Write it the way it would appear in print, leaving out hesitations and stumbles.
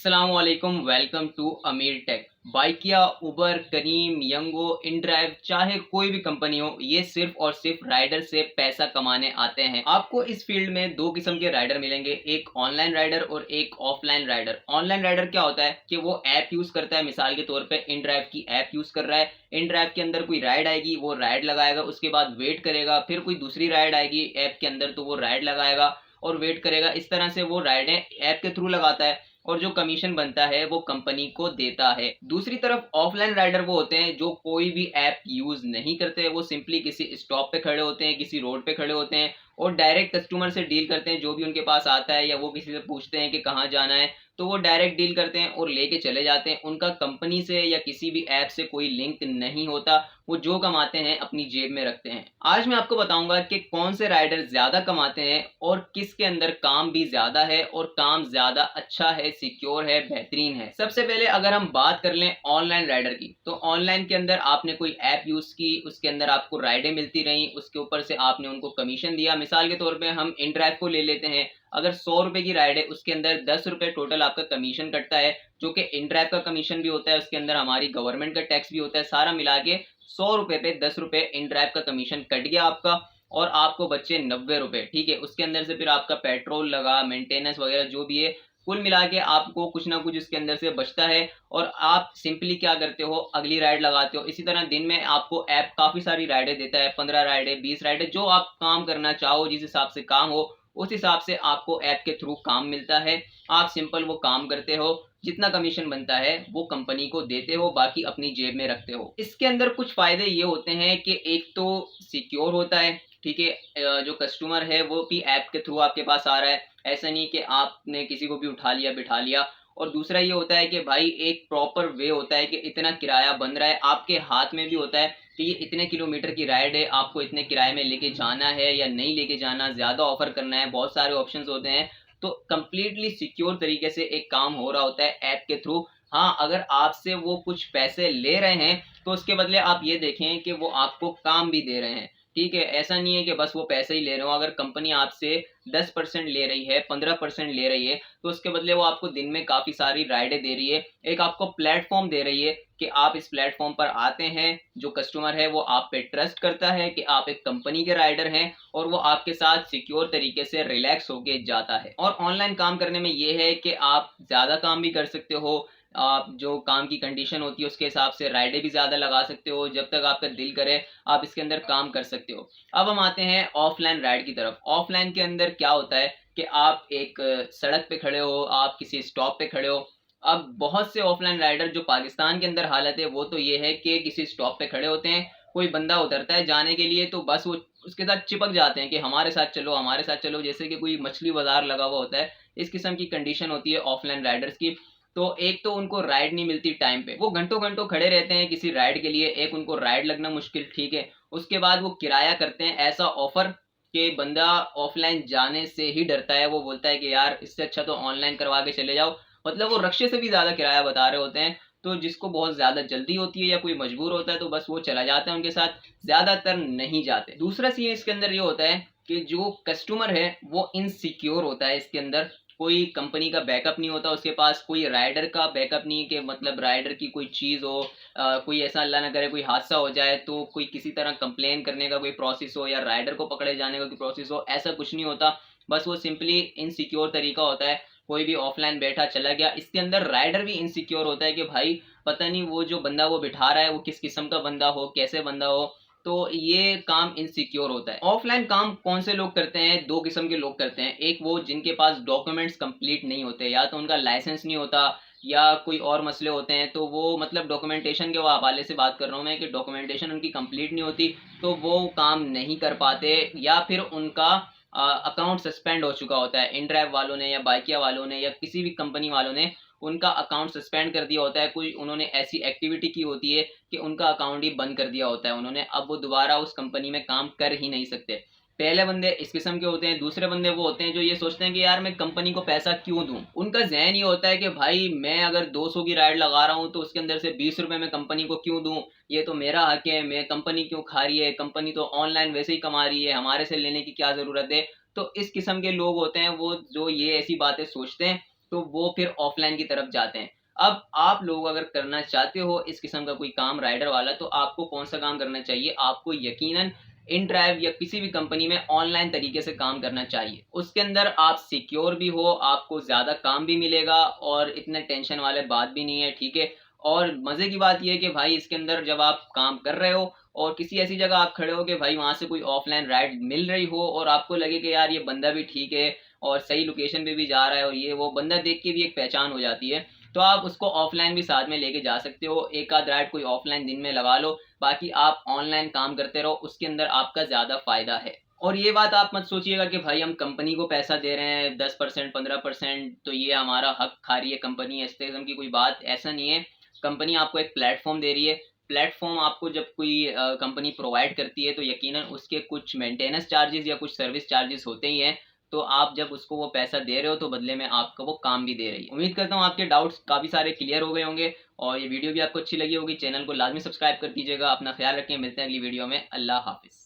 अस्सलामुअलैकुम, welcome to अमीर take. Bike या उबर, करीम, यंगो, इनड्राइव, चाहे कोई भी कंपनी हो, ये सिर्फ और सिर्फ राइडर से पैसा कमाने आते हैं। आपको इस फील्ड में दो किस्म के राइडर मिलेंगे, एक ऑनलाइन राइडर और एक ऑफलाइन राइडर। ऑनलाइन राइडर क्या होता है कि वो ऐप यूज करता है, मिसाल के तौर पे इनड्राइव की ऐप यूज कर रहा है। इनड्राइव के अंदर कोई राइड आएगी, वो राइड लगाएगा, उसके बाद वेट करेगा, फिर कोई दूसरी राइड आएगी ऐप के अंदर तो वो राइड लगाएगा और वेट करेगा। इस तरह से वो राइडें ऐप के थ्रू लगाता है और जो कमीशन बनता है वो कंपनी को देता है। दूसरी तरफ ऑफलाइन राइडर वो होते हैं जो कोई भी ऐप यूज नहीं करते, वो सिंपली किसी स्टॉप पे खड़े होते हैं, किसी रोड पे खड़े होते हैं और डायरेक्ट कस्टमर से डील करते हैं। जो भी उनके पास आता है या वो किसी से पूछते हैं कि कहाँ जाना है, तो वो डायरेक्ट डील करते हैं और लेके चले जाते हैं। उनका कंपनी से या किसी भी ऐप से कोई लिंक नहीं होता, वो जो कमाते हैं अपनी जेब में रखते हैं। आज मैं आपको बताऊंगा कि कौन से राइडर ज्यादा कमाते हैं और किसके अंदर काम भी ज्यादा है और काम ज्यादा अच्छा है, सिक्योर है, बेहतरीन है। सबसे पहले अगर हम बात कर लें ऑनलाइन राइडर की, तो ऑनलाइन के अंदर आपने कोई ऐप यूज की, उसके अंदर आपको राइडें मिलती रही, उसके ऊपर से आपने उनको कमीशन दिया। मिसाल के तौर पर हम इनड्राइव को ले लेते हैं। अगर 100 रुपए की राइड है, उसके अंदर 10 रुपए टोटल आपका कमीशन कटता है, जो कि इनड्राइव का कमीशन भी होता है, उसके अंदर हमारी गवर्नमेंट का टैक्स भी होता है। सारा मिला के 100 रुपए पे 10 रुपए इनड्राइव का कमीशन कट गया आपका और आपको बचे 90 रुपए। ठीक है, उसके अंदर से फिर आपका पेट्रोल लगा, मेंटेनेंस वगैरह जो भी है, कुल मिला के आपको कुछ ना कुछ इसके अंदर से बचता है और आप सिंपली क्या करते हो, अगली राइड लगाते हो। इसी तरह दिन में आपको ऐप काफी सारी राइडें देता है, 15 राइडें, 20 राइडें, जो आप काम करना चाहो, जिस हिसाब से काम हो उस हिसाब से आपको ऐप के थ्रू काम मिलता है। आप सिंपल वो काम करते हो, जितना कमीशन बनता है वो कंपनी को देते हो, बाकी अपनी जेब में रखते हो। इसके अंदर कुछ फायदे ये होते हैं कि एक तो सिक्योर होता है। ठीक है, जो कस्टमर है वो भी ऐप के थ्रू आपके पास आ रहा है, ऐसा नहीं कि आपने किसी को भी उठा लिया बिठा लिया। और दूसरा ये होता है कि भाई एक प्रॉपर वे होता है कि इतना किराया बन रहा है, आपके हाथ में भी होता है कि ये इतने किलोमीटर की राइड है, आपको इतने किराए में लेके जाना है या नहीं लेके जाना, ज्यादा ऑफर करना है, बहुत सारे ऑप्शंस होते हैं। तो कंप्लीटली सिक्योर तरीके से एक काम हो रहा होता है ऐप के थ्रू। हाँ, अगर आपसे वो कुछ पैसे ले रहे हैं तो उसके बदले आप ये देखें कि वो आपको काम भी दे रहे हैं। ठीक है, ऐसा नहीं है कि बस वो पैसे ही ले रहे हो। अगर कंपनी आपसे 10% ले रही है, 15% ले रही है, तो उसके बदले वो आपको दिन में काफी सारी राइडें दे रही है, एक आपको प्लेटफॉर्म दे रही है कि आप इस प्लेटफॉर्म पर आते हैं। जो कस्टमर है वो आप पे ट्रस्ट करता है कि आप एक कंपनी के राइडर हैं और वो आपके साथ सिक्योर तरीके से रिलैक्स होके जाता है। और ऑनलाइन काम करने में ये है कि आप ज्यादा काम भी कर सकते हो, आप जो काम की कंडीशन होती है उसके हिसाब से राइडें भी ज्यादा लगा सकते हो, जब तक आपका दिल करे आप इसके अंदर काम कर सकते हो। अब हम आते हैं ऑफलाइन राइड की तरफ। ऑफलाइन के अंदर क्या होता है कि आप एक सड़क पे खड़े हो, आप किसी स्टॉप पे खड़े हो। अब बहुत से ऑफलाइन राइडर, जो पाकिस्तान के अंदर हालत है वो तो ये है कि किसी स्टॉप पे खड़े होते हैं, कोई बंदा उतरता है जाने के लिए तो बस वो उसके साथ चिपक जाते हैं कि हमारे साथ चलो, हमारे साथ चलो, जैसे कि कोई मछली बाजार लगा हुआ होता है। इस किस्म की कंडीशन होती है ऑफलाइन राइडर्स की। तो एक तो उनको राइड नहीं मिलती टाइम पे, वो घंटों घंटों खड़े रहते हैं किसी राइड के लिए, एक उनको राइड लगना मुश्किल। ठीक है, उसके बाद वो किराया करते हैं ऐसा ऑफर कि बंदा ऑफलाइन जाने से ही डरता है। वो बोलता है कि यार इससे अच्छा तो ऑनलाइन करवा के चले जाओ। मतलब वो रक्शे से भी ज्यादा किराया बता रहे होते हैं। तो जिसको बहुत ज्यादा जल्दी होती है या कोई मजबूर होता है तो बस वो चला जाता है उनके साथ, ज्यादातर नहीं जाते। दूसरा सीन इसके अंदर ये होता है कि जो कस्टमर है वो इनसिक्योर होता है। इसके अंदर कोई कंपनी का बैकअप नहीं होता उसके पास, कोई राइडर का बैकअप नहीं कि मतलब राइडर की कोई चीज हो, कोई ऐसा अल्लाह ना करे कोई हादसा हो जाए तो कोई किसी तरह कंप्लेन करने का कोई प्रोसेस हो या राइडर को पकड़े जाने का कोई प्रोसेस हो, ऐसा कुछ नहीं होता। बस वो सिंपली इनसिक्योर तरीका होता है। कोई भी ऑफलाइन बैठा चला गया, इसके अंदर राइडर भी इनसिक्योर होता है कि भाई पता नहीं वो जो बंदा वो बिठा रहा है वो किस किस्म का बंदा हो, कैसे बंदा हो। तो ये काम इनसिक्योर होता है। ऑफलाइन काम कौन से लोग करते हैं, दो किस्म के लोग करते हैं। एक वो जिनके पास डॉक्यूमेंट्स कंप्लीट नहीं होते, या तो उनका लाइसेंस नहीं होता या कोई और मसले होते हैं, तो वो मतलब डॉक्यूमेंटेशन के हवाले से बात कर रहा हूँ मैं कि डॉक्यूमेंटेशन उनकी कंप्लीट नहीं होती तो वो काम नहीं कर पाते, या फिर उनका अकाउंट सस्पेंड हो चुका होता है। इनड्राइव वालों ने या बाइकिया वालों ने या किसी भी कंपनी वालों ने उनका अकाउंट सस्पेंड कर दिया होता है। कोई उन्होंने ऐसी एक्टिविटी की होती है कि उनका अकाउंट ही बंद कर दिया होता है उन्होंने, अब वो दोबारा उस कंपनी में काम कर ही नहीं सकते। पहले बंदे इस किस्म के होते हैं। दूसरे बंदे वो होते हैं जो ये सोचते हैं कि यार मैं कंपनी को पैसा क्यों दूं। उनका जहन ये होता है कि भाई मैं अगर 200 की राइड लगा रहा हूं तो उसके अंदर से 20 रुपए मैं कंपनी को क्यों दूं, ये तो मेरा हक है, मैं कंपनी क्यों खा रही है, कंपनी तो ऑनलाइन वैसे ही कमा रही है, हमारे से लेने की क्या जरूरत है। तो इस किस्म के लोग होते हैं वो जो ये ऐसी बातें सोचते हैं। तो वो फिर ऑफलाइन की तरफ जाते हैं। अब आप लोग अगर करना चाहते हो इस किस्म का कोई काम राइडर वाला, तो आपको कौन सा काम करना चाहिए? आपको यकीनन इन ड्राइव या किसी भी कंपनी में ऑनलाइन तरीके से काम करना चाहिए। उसके अंदर आप सिक्योर भी हो, आपको ज़्यादा काम भी मिलेगा और इतने टेंशन वाले बात भी नहीं है, ठीक है? और मज़े की बात ये है कि भाई इसके अंदर जब आप काम कर रहे हो और किसी ऐसी जगह आप खड़े हो कि भाई वहाँ से कोई ऑफलाइन राइड मिल रही हो और आपको लगे कि यार ये बंदा भी ठीक है और सही लोकेशन पे भी जा रहा है और ये वो बंदा देख के भी एक पहचान हो जाती है, तो आप उसको ऑफलाइन भी साथ में लेके जा सकते हो। एक आध राइड कोई ऑफलाइन दिन में लगा लो, बाकी आप ऑनलाइन काम करते रहो, उसके अंदर आपका ज़्यादा फ़ायदा है। और ये बात आप मत सोचिएगा कि भाई हम कंपनी को पैसा दे रहे हैं 10% 15%, तो ये हमारा हक खा रही है कंपनी, इस किस्म की कोई बात ऐसा नहीं है। कंपनी आपको एक प्लेटफॉर्म दे रही है। प्लेटफॉर्म आपको जब कोई कंपनी प्रोवाइड करती है तो यकीनन उसके कुछ मेंटेनेंस चार्जेस या कुछ सर्विस चार्जेस होते ही हैं। तो आप जब उसको वो पैसा दे रहे हो तो बदले में आपको वो काम भी दे रही है। उम्मीद करता हूँ आपके डाउट्स काफ़ी सारे क्लियर हो गए होंगे और ये वीडियो भी आपको अच्छी लगी होगी। चैनल को लाजमी सब्सक्राइब कर दीजिएगा। अपना ख्याल रखें, मिलते हैं अगली वीडियो में। अल्लाह हाफिज़।